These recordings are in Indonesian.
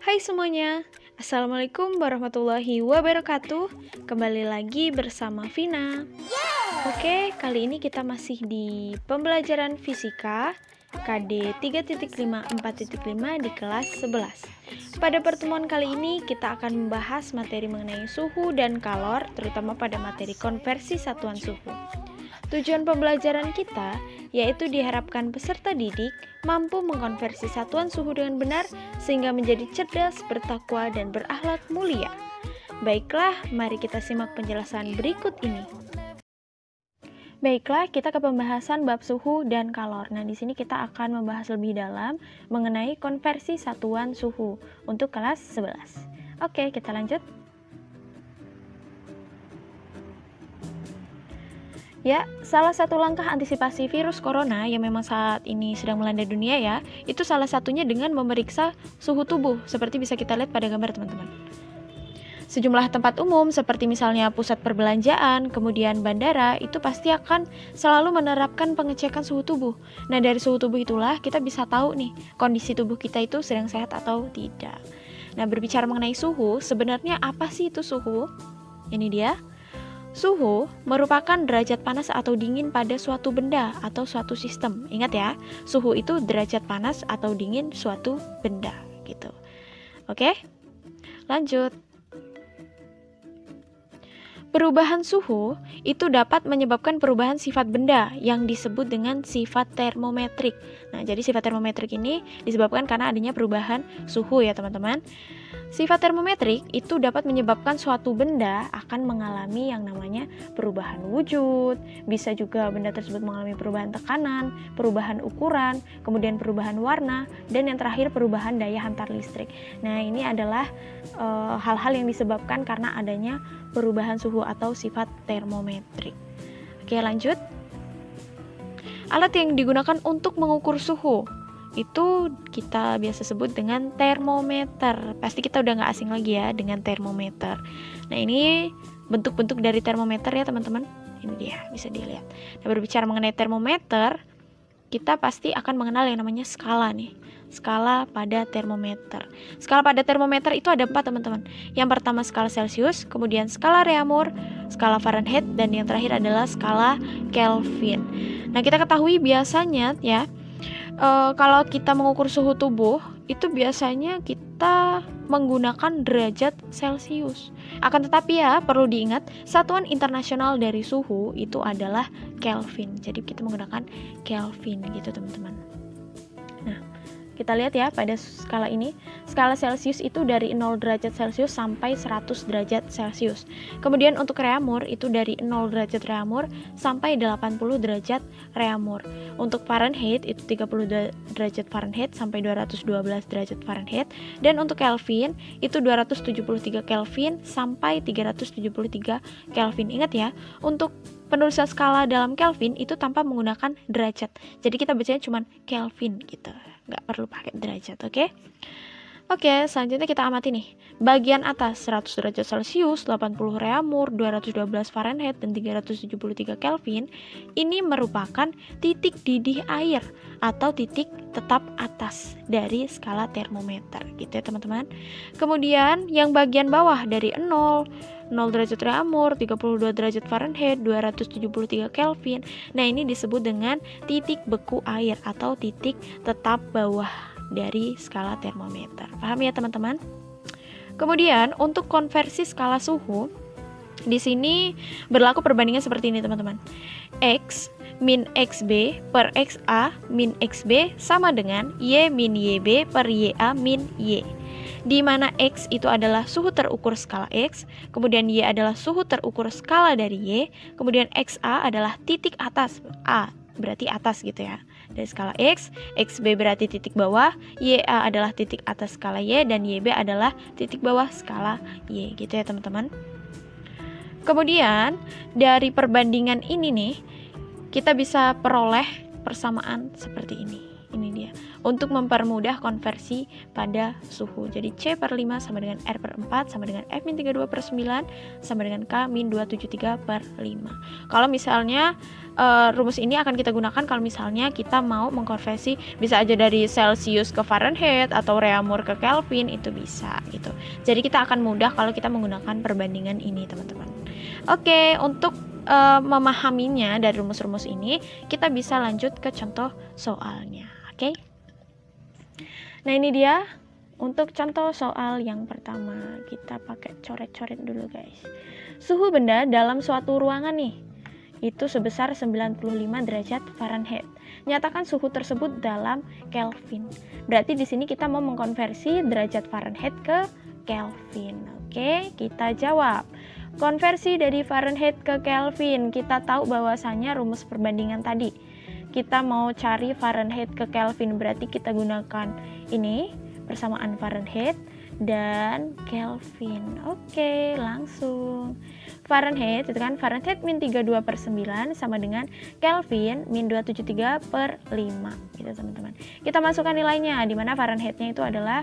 Hai semuanya, Assalamualaikum warahmatullahi wabarakatuh. Kembali lagi bersama Vina. Oke, kali ini kita masih di pembelajaran fisika KD 3.5.4.5 di kelas 11. Pada pertemuan kali ini kita akan membahas materi mengenai suhu dan kalor, terutama pada materi konversi satuan suhu. Tujuan pembelajaran kita yaitu diharapkan peserta didik mampu mengkonversi satuan suhu dengan benar sehingga menjadi cerdas, bertakwa, dan berakhlak mulia. Baiklah, mari kita simak penjelasan berikut ini. Baiklah, kita ke pembahasan bab suhu dan kalor. Nah, di sini kita akan membahas lebih dalam mengenai konversi satuan suhu untuk kelas 11. Oke, kita lanjut. Ya, salah satu langkah antisipasi virus corona yang memang saat ini sedang melanda dunia ya, itu salah satunya dengan memeriksa suhu tubuh, seperti bisa kita lihat pada gambar teman-teman. Sejumlah tempat umum seperti misalnya pusat perbelanjaan, kemudian bandara, itu pasti akan selalu menerapkan pengecekan suhu tubuh. Nah, dari suhu tubuh itulah kita bisa tahu nih, kondisi tubuh kita itu sedang sehat atau tidak. Nah, berbicara mengenai suhu, sebenarnya apa sih itu suhu? Ini dia. Suhu merupakan derajat panas atau dingin pada suatu benda atau suatu sistem. Ingat ya, suhu itu derajat panas atau dingin suatu benda gitu. Oke? Lanjut. Perubahan suhu itu dapat menyebabkan perubahan sifat benda yang disebut dengan sifat termometrik. Nah, jadi sifat termometrik ini disebabkan karena adanya perubahan suhu ya, teman-teman. Sifat termometrik itu dapat menyebabkan suatu benda akan mengalami yang namanya perubahan wujud, bisa juga benda tersebut mengalami perubahan tekanan, perubahan ukuran, kemudian perubahan warna, dan yang terakhir perubahan daya hantar listrik. Nah, ini adalah hal-hal yang disebabkan karena adanya perubahan suhu atau sifat termometrik. Oke, lanjut. Alat yang digunakan untuk mengukur suhu itu kita biasa sebut dengan termometer. Pasti kita udah nggak asing lagi ya dengan termometer. Nah, ini bentuk-bentuk dari termometer ya teman-teman. Ini dia, bisa dilihat. Nah, berbicara mengenai termometer, kita pasti akan mengenal yang namanya skala nih. Skala pada termometer. Skala pada termometer itu ada 4 teman-teman. Yang pertama skala Celcius, kemudian skala Reaumur, skala Fahrenheit, dan yang terakhir adalah skala Kelvin. Nah, kita ketahui biasanya ya, kalau kita mengukur suhu tubuh, itu biasanya kita menggunakan derajat Celcius. Akan tetapi ya, perlu diingat, satuan internasional dari suhu itu adalah Kelvin. Jadi kita menggunakan Kelvin gitu, teman-teman. Nah, kita lihat ya pada skala ini. Skala Celcius itu dari 0 derajat Celcius sampai 100 derajat Celcius. Kemudian untuk Reaumur itu dari 0 derajat Reaumur sampai 80 derajat Reaumur. Untuk Fahrenheit itu 30 derajat Fahrenheit sampai 212 derajat Fahrenheit. Dan untuk Kelvin itu 273 Kelvin sampai 373 Kelvin. Ingat ya, untuk penulisan skala dalam Kelvin itu tanpa menggunakan derajat. Jadi kita bacanya cuma Kelvin gitu. Nggak perlu pakai derajat, oke? Oke, selanjutnya kita amati nih. Bagian atas 100 derajat Celcius, 80 Reaumur, 212 Fahrenheit, dan 373 Kelvin. Ini merupakan titik didih air atau titik tetap atas dari skala termometer gitu ya teman-teman. Kemudian yang bagian bawah dari 0 derajat Reaumur, 32 derajat Fahrenheit, 273 Kelvin. Nah, ini disebut dengan titik beku air atau titik tetap bawah dari skala termometer. Paham ya teman-teman? Kemudian untuk konversi skala suhu, di sini berlaku perbandingan seperti ini teman-teman. X min XB per XA min XB sama dengan Y min YB per YA min Y. Di mana X itu adalah suhu terukur skala X, kemudian Y adalah suhu terukur skala dari Y, kemudian XA adalah titik atas, A berarti atas gitu ya, dari skala X, XB berarti titik bawah, YA adalah titik atas skala Y, dan YB adalah titik bawah skala Y gitu ya teman-teman. Kemudian dari perbandingan ini nih, kita bisa peroleh persamaan seperti ini. Ini dia. untuk mempermudah konversi pada suhu. Jadi C per 5 sama dengan R per 4 sama dengan F-32 per 9 sama dengan K-273 per 5. Kalau misalnya rumus ini akan kita gunakan kalau misalnya kita mau mengkonversi, bisa aja dari Celsius ke Fahrenheit atau Reaumur ke Kelvin, itu bisa gitu. Jadi kita akan mudah kalau kita menggunakan perbandingan ini, teman-teman. Oke, untuk memahaminya dari rumus-rumus ini, kita bisa lanjut ke contoh soalnya. Oke. Nah, ini dia untuk contoh soal yang pertama. Kita pakai coret-coret dulu, guys. Suhu benda dalam suatu ruangan nih, itu sebesar 95 derajat Fahrenheit. Nyatakan suhu tersebut dalam Kelvin. Berarti di sini kita mau mengkonversi derajat Fahrenheit ke Kelvin. Oke, kita jawab. Konversi dari Fahrenheit ke Kelvin, kita tahu bahwasanya rumus perbandingan tadi. Kita mau cari Fahrenheit ke Kelvin, berarti kita gunakan ini, persamaan Fahrenheit dan Kelvin. Oke, langsung. Fahrenheit itu kan Fahrenheit -32 per 9 sama dengan Kelvin -273 per 5 gitu, teman-teman. Kita masukkan nilainya, di mana Fahrenheitnya itu adalah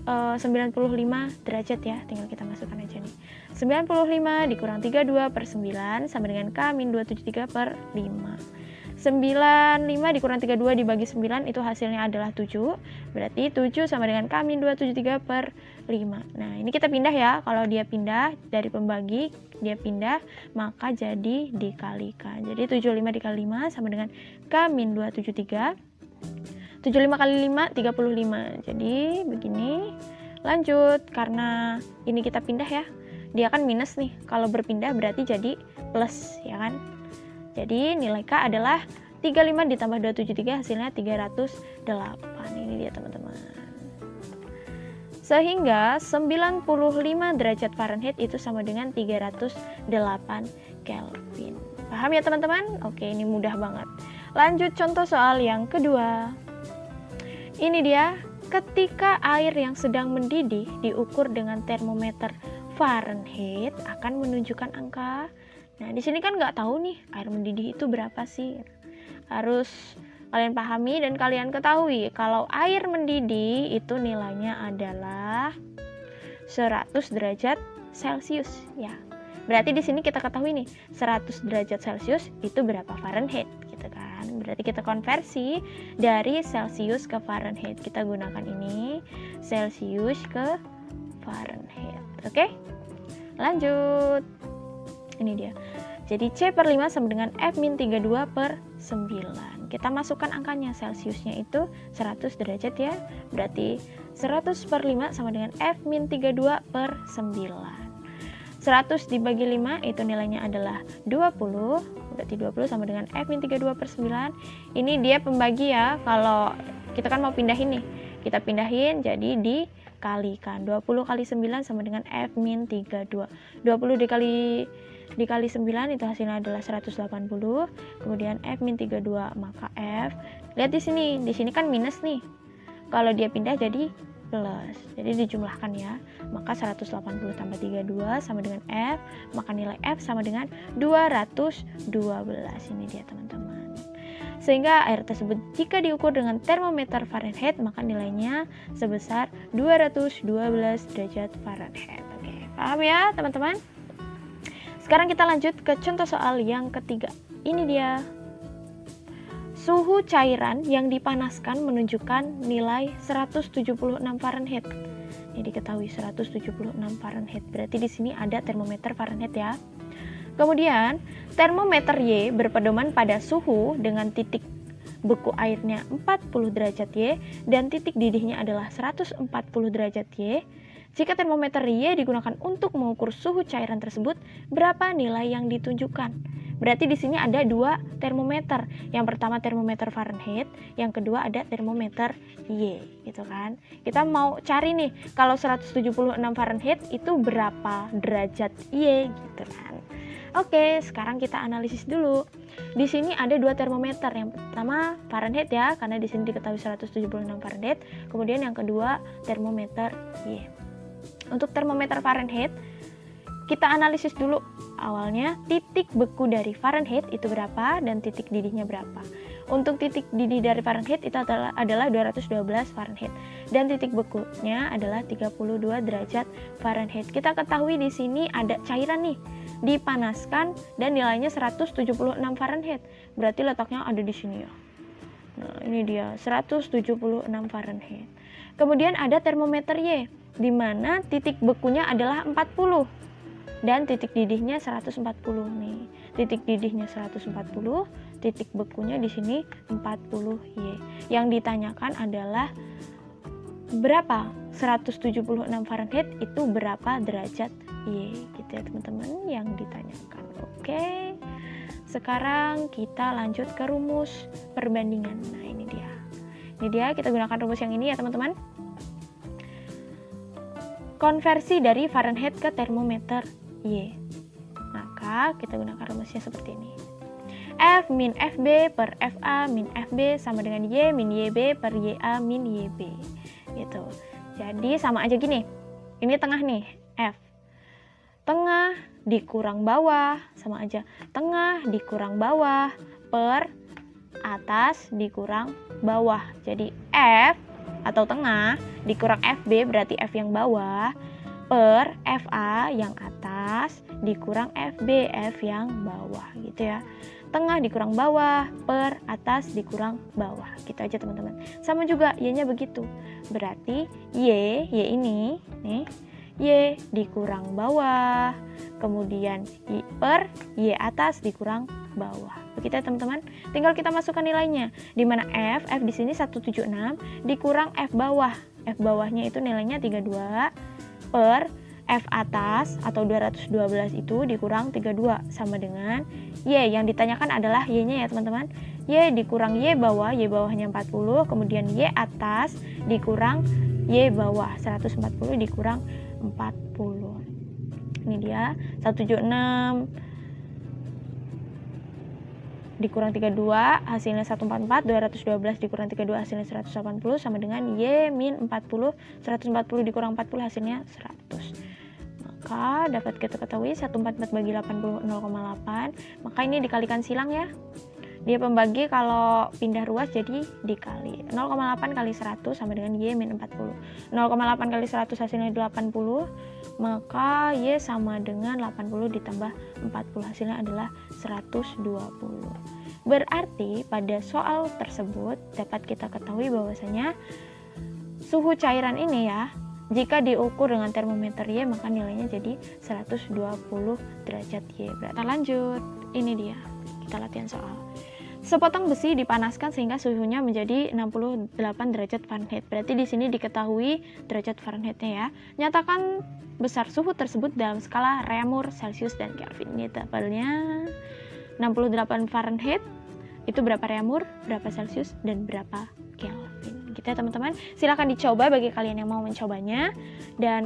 95 derajat ya, tinggal kita masukkan aja nih. 95 dikurang 32 per 9 sama dengan K-273 per 5. 95 dikurang 32 dibagi 9 itu hasilnya adalah 7. Berarti 7 sama dengan K-273 per 5. Nah, ini kita pindah ya. Kalau dia pindah dari pembagi, dia pindah, maka jadi dikalikan. Jadi 75 dikali 5 sama dengan K-273. 75 kali 5, 35. Jadi begini. Lanjut, karena ini kita pindah ya. Dia kan minus nih. Kalau berpindah berarti jadi plus, ya kan? Jadi nilai K adalah 35 ditambah 273 hasilnya 308. Ini dia, teman-teman. Sehingga 95 derajat Fahrenheit itu sama dengan 308 Kelvin. Paham ya, teman-teman? Oke, ini mudah banget. Lanjut contoh soal yang kedua. Ini dia, ketika air yang sedang mendidih diukur dengan termometer Fahrenheit akan menunjukkan angka. Nah, di sini kan nggak tahu nih air mendidih itu berapa sih. Harus kalian pahami dan kalian ketahui kalau air mendidih itu nilainya adalah 100 derajat Celcius ya. Berarti di sini kita ketahui nih 100 derajat Celcius itu berapa Fahrenheit gitu kan. Berarti kita konversi dari Celcius ke Fahrenheit. Kita gunakan ini Celcius ke Fahrenheit. Oke? Lanjut. Ini dia. Jadi C per 5 sama dengan F-32 per 9. Kita masukkan angkanya. Celciusnya itu 100 derajat ya. Berarti 100 per 5 sama dengan F-32 per 9. 100 dibagi 5 itu nilainya adalah 20. Berarti 20 sama dengan F-32 per 9. Ini dia pembagi ya. Kalau kita kan mau pindahin nih. Kita pindahin jadi dikalikan. 20 kali 9 sama dengan F-32. 20 dikali 9 itu hasilnya adalah 180. Kemudian F-32 maka F. Lihat di sini kan minus nih. Kalau dia pindah jadi plus. Jadi dijumlahkan ya. Maka 180 tambah 32 sama dengan F. Maka nilai F sama dengan 212. Ini dia, teman-teman. Sehingga air tersebut jika diukur dengan termometer Fahrenheit maka nilainya sebesar 212 derajat Fahrenheit. Oke, paham ya, teman-teman? Sekarang kita lanjut ke contoh soal yang ketiga. Ini dia. Suhu cairan yang dipanaskan menunjukkan nilai 176 Fahrenheit. Ini diketahui 176 Fahrenheit. Berarti di sini ada termometer Fahrenheit ya. Kemudian, termometer Y berpedoman pada suhu dengan titik beku airnya 40 derajat Y dan titik didihnya adalah 140 derajat Y. Jika termometer Y digunakan untuk mengukur suhu cairan tersebut, berapa nilai yang ditunjukkan? Berarti di sini ada dua termometer. Yang pertama termometer Fahrenheit, yang kedua ada termometer Y, gitu kan. Kita mau cari nih, kalau 176 Fahrenheit itu berapa derajat Y, gitu kan. Oke, sekarang kita analisis dulu. Di sini ada dua termometer. Yang pertama Fahrenheit ya, karena di sini diketahui 176 Fahrenheit. Kemudian yang kedua termometer Y. Untuk termometer Fahrenheit, kita analisis dulu. Awalnya titik beku dari Fahrenheit itu berapa dan titik didihnya berapa. Untuk titik didih dari Fahrenheit itu adalah 212 Fahrenheit dan titik bekunya adalah 32 derajat Fahrenheit. Kita ketahui di sini ada cairan nih, dipanaskan dan nilainya 176 Fahrenheit. Berarti letaknya ada di sini ya. Nah, ini dia 176 Fahrenheit. Kemudian ada termometer Y, di mana titik bekunya adalah 40 dan titik didihnya 140 nih. Titik didihnya 140, titik bekunya di sini 40 Y. Yang ditanyakan adalah berapa 176 Fahrenheit itu berapa derajat Y, gitu ya teman-teman yang ditanyakan. Oke. Sekarang kita lanjut ke rumus perbandingan. Nah, ini dia. Ini dia, kita gunakan rumus yang ini ya teman-teman. Konversi dari Fahrenheit ke termometer Y. Maka kita gunakan rumusnya seperti ini. F min FB per FA min FB sama dengan Y min YB per YA min YB. Gitu. Jadi sama aja gini. Ini tengah nih, F. Tengah dikurang bawah sama aja. Tengah dikurang bawah per atas dikurang bawah. Jadi F atau tengah dikurang FB berarti F yang bawah per FA yang atas dikurang FB F yang bawah, gitu ya. Tengah dikurang bawah per atas dikurang bawah, gitu aja teman-teman. Sama juga Y-nya begitu. Berarti Y ini nih, Y dikurang bawah, kemudian Y per Y atas dikurang bawah. Begitu ya teman-teman. Tinggal kita masukkan nilainya. Di mana F di sini 176 dikurang F bawah. F bawahnya itu nilainya 32 per F atas atau 212 itu dikurang 32 sama dengan Y. Yang ditanyakan adalah Y-nya ya teman-teman. Y dikurang Y bawah, Y bawahnya 40, kemudian Y atas dikurang Y bawah, 140 dikurang 40. Ini dia 176 dikurang 32 hasilnya 144, 212 dikurang 32 hasilnya 180 sama dengan Y min 40, 140 dikurang 40 hasilnya 100. Maka dapat kita ketahui 144 bagi 80 0,8, maka ini dikalikan silang ya. Dia pembagi kalau pindah ruas jadi dikali. 0,8 kali 100 sama dengan Y min 40. 0,8 kali 100 hasilnya 80, maka Y sama dengan 80 ditambah 40 hasilnya adalah 120. Berarti pada soal tersebut dapat kita ketahui bahwasanya suhu cairan ini ya, jika diukur dengan termometer Y maka nilainya jadi 120 derajat Y. Berarti kita lanjut. Ini dia. Kita latihan soal. Sepotong besi dipanaskan sehingga suhunya menjadi 68 derajat Fahrenheit. Berarti di sini diketahui derajat Fahrenheit-nya ya. Nyatakan besar suhu tersebut dalam skala Reaumur, Celcius, dan Kelvin. Ini tabelnya 68 Fahrenheit. Itu berapa Reaumur, berapa Celcius, dan berapa Kelvin. Gitu ya teman-teman. Silahkan dicoba bagi kalian yang mau mencobanya. Dan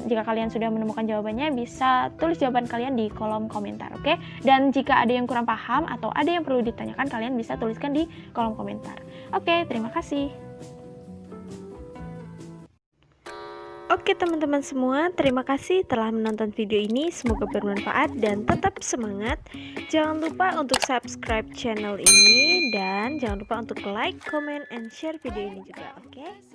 jika kalian sudah menemukan jawabannya, bisa tulis jawaban kalian di kolom komentar, oke? Dan jika ada yang kurang paham atau ada yang perlu ditanyakan, kalian bisa tuliskan di kolom komentar. Oke, terima kasih. Oke teman-teman semua, terima kasih telah menonton video ini. Semoga bermanfaat dan tetap semangat. Jangan lupa untuk subscribe channel ini dan jangan lupa untuk like, comment, and share video ini juga, oke?